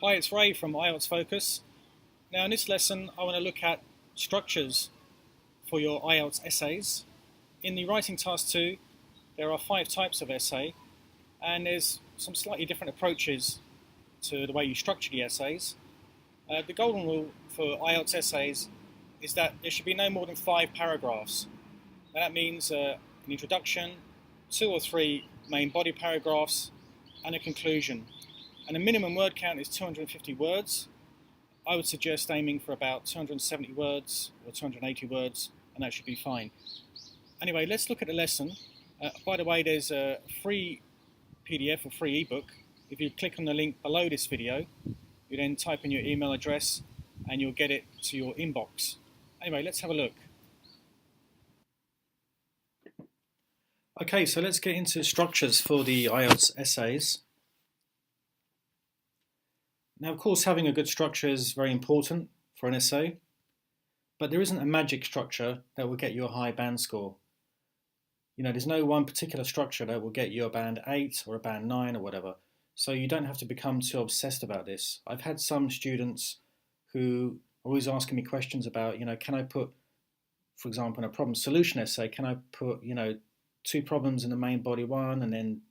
Hi, it's Ray from IELTS Focus. Now in this lesson I want to look at structures for your IELTS essays. In the writing task 2 there are 5 types of essay and there's some slightly different approaches to the way you structure the essays. The golden rule for IELTS essays is that there should be no more than 5 paragraphs. Now that means an introduction, 2 or 3 main body paragraphs and a conclusion. And the minimum word count is 250 words. I would suggest aiming for about 270 words or 280 words, and that should be fine. Anyway, let's look at the lesson. By the way, there's a free PDF or free ebook. If you click on the link below this video, you then type in your email address and you'll get it to your inbox. Anyway, let's have a look. Okay, so let's get into structures for the IELTS essays. Now, of course, having a good structure is very important for an essay, but there isn't a magic structure that will get you a high band score. You know, there's no one particular structure that will get you a band 8 or a band 9 or whatever, so you don't have to become too obsessed about this. I've had some students who are always asking me questions about, can I put, for example, in a problem solution essay, can I put, 2 problems in the main body 1 and then,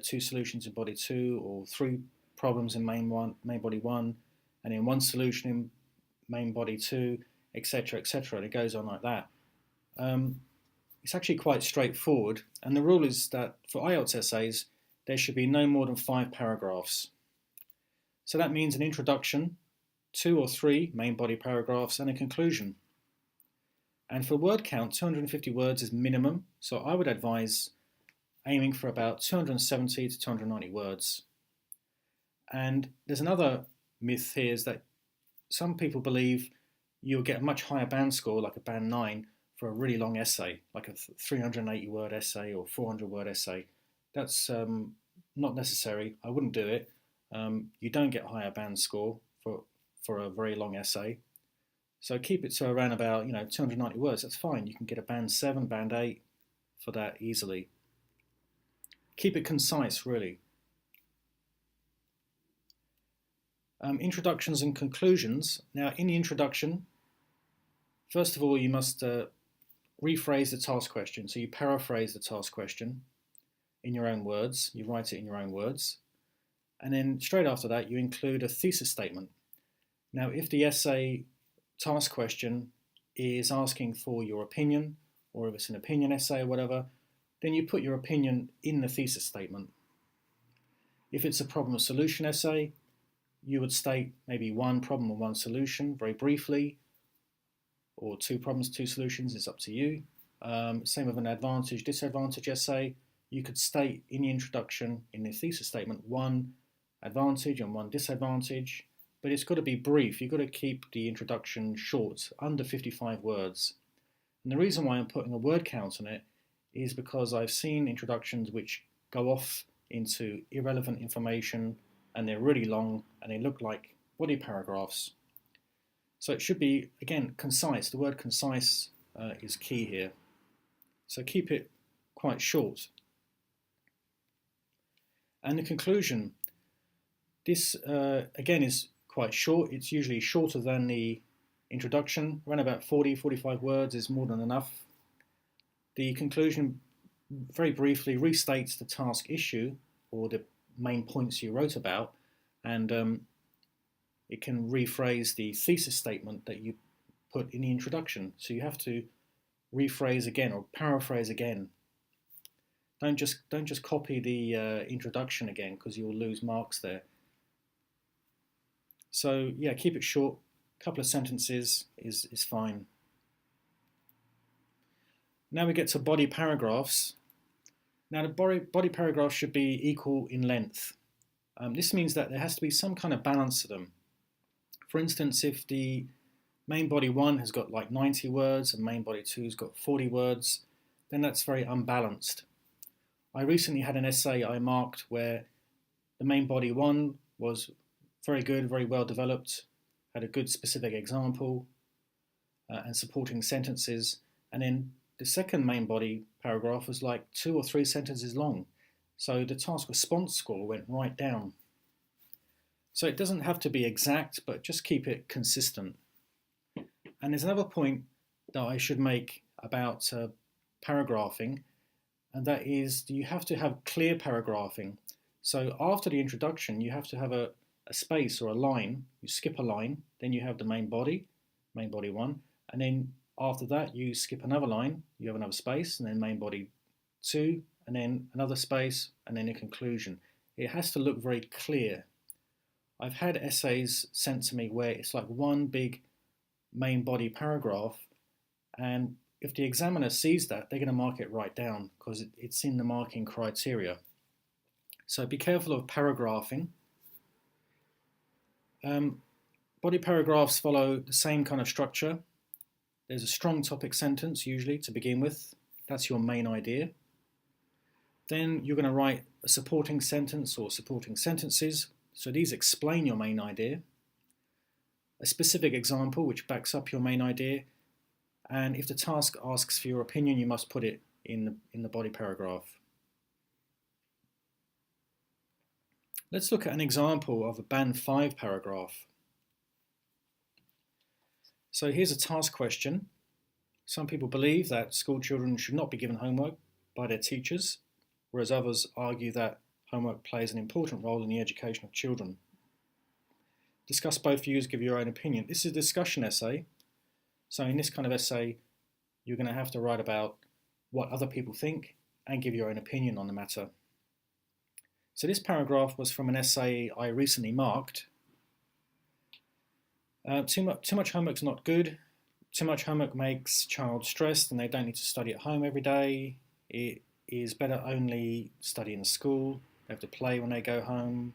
2 solutions in body 2, or 3 problems in main body 1, and then 1 solution in main body 2, etc., etc. And it goes on like that. It's actually quite straightforward, and the rule is that for IELTS essays there should be no more than 5 paragraphs. So that means an introduction, 2 or 3 main body paragraphs, and a conclusion. And for word count, 250 words is minimum, so I would advise aiming for about 270 to 290 words. And there's another myth here, is that some people believe you'll get a much higher band score, like a band 9, for a really long essay, like a 380 word essay or 400 word essay. That's not necessary. I wouldn't do it. You don't get a higher band score for a very long essay. So keep it to around about 290 words. That's fine. You can get a band 7, band 8 for that easily. Keep it concise, really. Introductions and conclusions. Now, in the introduction, first of all, you must rephrase the task question. So you paraphrase the task question in your own words. You write it in your own words. And then straight after that, you include a thesis statement. Now, if the essay task question is asking for your opinion, or if it's an opinion essay or whatever, then you put your opinion in the thesis statement. If it's a problem solution essay, you would state maybe 1 problem and 1 solution very briefly, or 2 problems, 2 solutions, it's up to you. Same with an advantage, disadvantage essay. You could state in the introduction, in the thesis statement, 1 advantage and 1 disadvantage, but it's got to be brief. You've got to keep the introduction short, under 55 words. And the reason why I'm putting a word count on it is because I've seen introductions which go off into irrelevant information, and they're really long and they look like body paragraphs. So it should be, again, concise. The word concise is key here. So keep it quite short. And the conclusion. This, again, is quite short. It's usually shorter than the introduction. Around about 40, 45 words is more than enough. The conclusion very briefly restates the task issue, or the main points you wrote about, and it can rephrase the thesis statement that you put in the introduction. So you have to rephrase again or paraphrase again. Don't just copy the introduction again, because you'll lose marks there. So yeah, keep it short. A couple of sentences is fine. Now we get to body paragraphs. Now the body paragraphs should be equal in length. This means that there has to be some kind of balance to them. For instance, if the main body 1 has got like 90 words and main body 2 has got 40 words, then that's very unbalanced. I recently had an essay I marked where the main body 1 was very good, very well developed, had a good specific example and supporting sentences, and then the second main body paragraph was like 2 or 3 sentences long. So the task response score went right down. So it doesn't have to be exact, but just keep it consistent. And there's another point that I should make about paragraphing, and that is you have to have clear paragraphing. So after the introduction, you have to have a space or a line. You skip a line, then you have the main body one, and then after that you skip another line, you have another space, and then main body two, and then another space, and then a conclusion. It has to look very clear. I've had essays sent to me where it's like one big main body paragraph, and if the examiner sees that, they're going to mark it right down because it's in the marking criteria. So be careful of paragraphing. Body paragraphs follow the same kind of structure. There's a strong topic sentence usually to begin with. That's your main idea. Then you're going to write a supporting sentence or supporting sentences. So these explain your main idea. A specific example which backs up your main idea. And if the task asks for your opinion, you must put it in the body paragraph. Let's look at an example of a Band 5 paragraph. So here's a task question. Some people believe that school children should not be given homework by their teachers, whereas others argue that homework plays an important role in the education of children. Discuss both views, give your own opinion. This is a discussion essay. So in this kind of essay, you're going to have to write about what other people think and give your own opinion on the matter. So this paragraph was from an essay I recently marked. Too much homework's not good. Too much homework makes child stressed and they don't need to study at home every day. It is better only study in school. They have to play when they go home.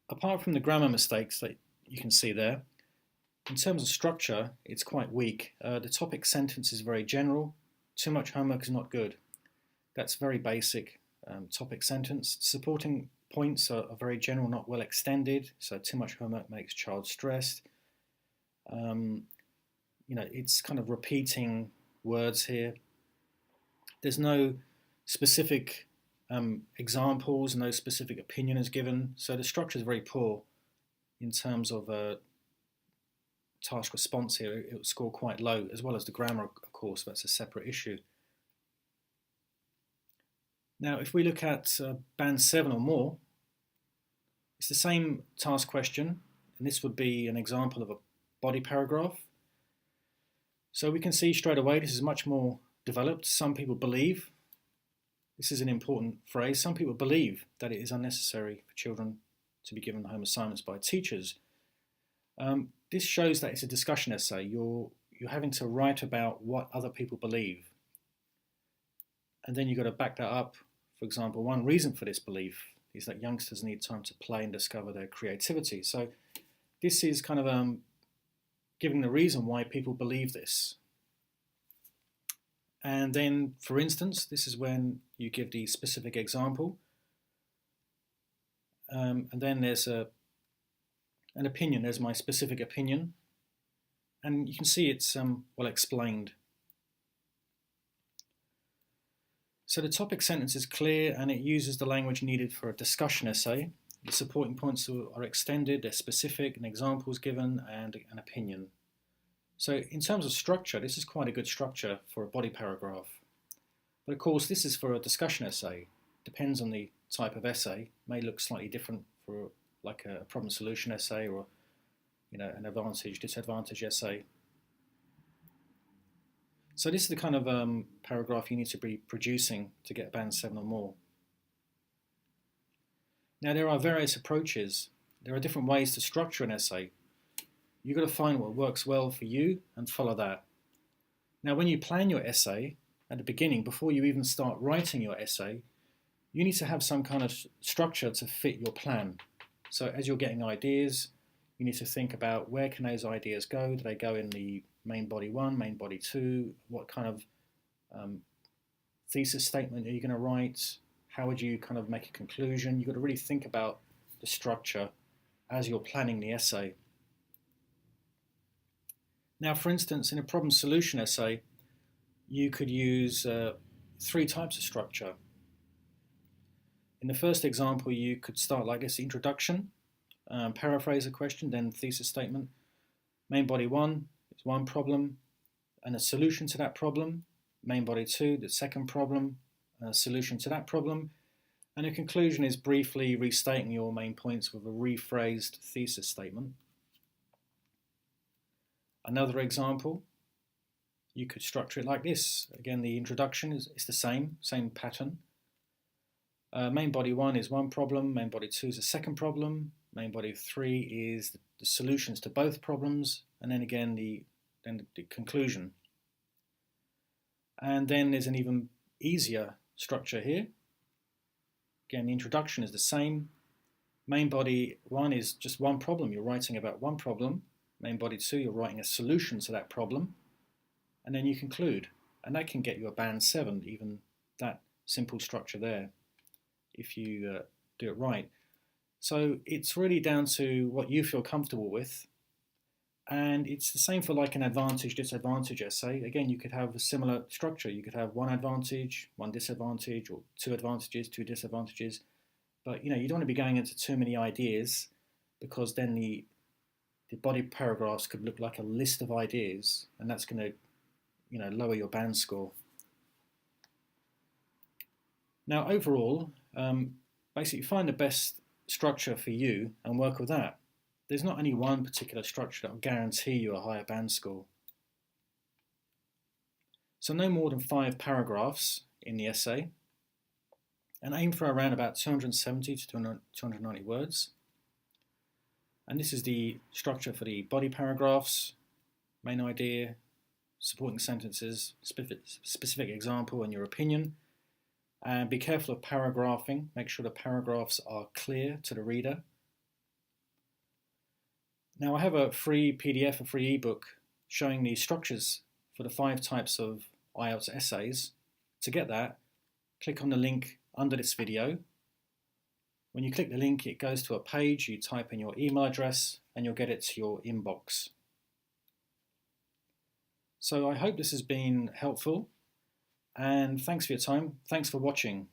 Apart from the grammar mistakes that you can see there, in terms of structure, it's quite weak. The topic sentence is very general. Too much homework is not good. That's very basic. Topic sentence. Supporting points are very general, not well extended. So too much homework makes child stressed. It's kind of repeating words here. There's no specific examples, no specific opinion is given. So the structure is very poor in terms of task response here. It will score quite low, as well as the grammar, of course. That's a separate issue. Now, if we look at Band 7 or more, it's the same task question, and this would be an example of a body paragraph. So we can see straight away this is much more developed. Some people believe, this is an important phrase, some people believe that it is unnecessary for children to be given home assignments by teachers. This shows that it's a discussion essay. You're having to write about what other people believe. And then you've got to back that up. For example, one reason for this belief is that youngsters need time to play and discover their creativity. So this is kind of giving the reason why people believe this. And then, for instance, this is when you give the specific example. And then there's an opinion. There's my specific opinion. And you can see it's well explained. So the topic sentence is clear and it uses the language needed for a discussion essay. The supporting points are extended, they're specific, an example is given, and an opinion. So in terms of structure, this is quite a good structure for a body paragraph. But of course, this is for a discussion essay. Depends on the type of essay. May look slightly different for like a problem solution essay or an advantage, disadvantage essay. So this is the kind of paragraph you need to be producing to get Band 7 or more. Now there are various approaches. There are different ways to structure an essay. You've got to find what works well for you and follow that. Now when you plan your essay at the beginning, before you even start writing your essay, you need to have some kind of structure to fit your plan. So as you're getting ideas, you need to think about where can those ideas go? Do they go in the main body 1, main body 2? What kind of thesis statement are you going to write? How would you kind of make a conclusion? You've got to really think about the structure as you're planning the essay. Now, for instance, in a problem solution essay, you could use 3 types of structure. In the first example, you could start like this: introduction, paraphrase a question, then thesis statement. Main body 1 is one problem and a solution to that problem. Main body 2, the second problem, a solution to that problem. And a conclusion is briefly restating your main points with a rephrased thesis statement. Another example, you could structure it like this. Again, the introduction is the same pattern. Main body 1 is one problem, main body 2 is a second problem, main body 3 is the solutions to both problems, and then again the conclusion. And then there's an even easier structure here. Again, the introduction is the same. Main body 1 is just one problem. You're writing about one problem. Main body 2, you're writing a solution to that problem. And then you conclude. And that can get you a band 7, even that simple structure there, if you do it right. So it's really down to what you feel comfortable with. And it's the same for like an advantage, disadvantage essay. Again, you could have a similar structure. You could have one advantage, one disadvantage, or two advantages, two disadvantages. But you don't want to be going into too many ideas, because then the body paragraphs could look like a list of ideas, and that's going to lower your band score. Now, overall, basically find the best structure for you and work with that. There's not any one particular structure that will guarantee you a higher band score. So no more than 5 paragraphs in the essay, and aim for around about 270 to 290 words. And this is the structure for the body paragraphs: main idea, supporting sentences, specific example, and your opinion. And be careful of paragraphing. Make sure the paragraphs are clear to the reader. Now, I have a free PDF, a free ebook, showing the structures for the 5 types of IELTS essays. To get that, click on the link under this video. When you click the link, it goes to a page. You type in your email address and you'll get it to your inbox. So I hope this has been helpful, and thanks for your time. Thanks for watching.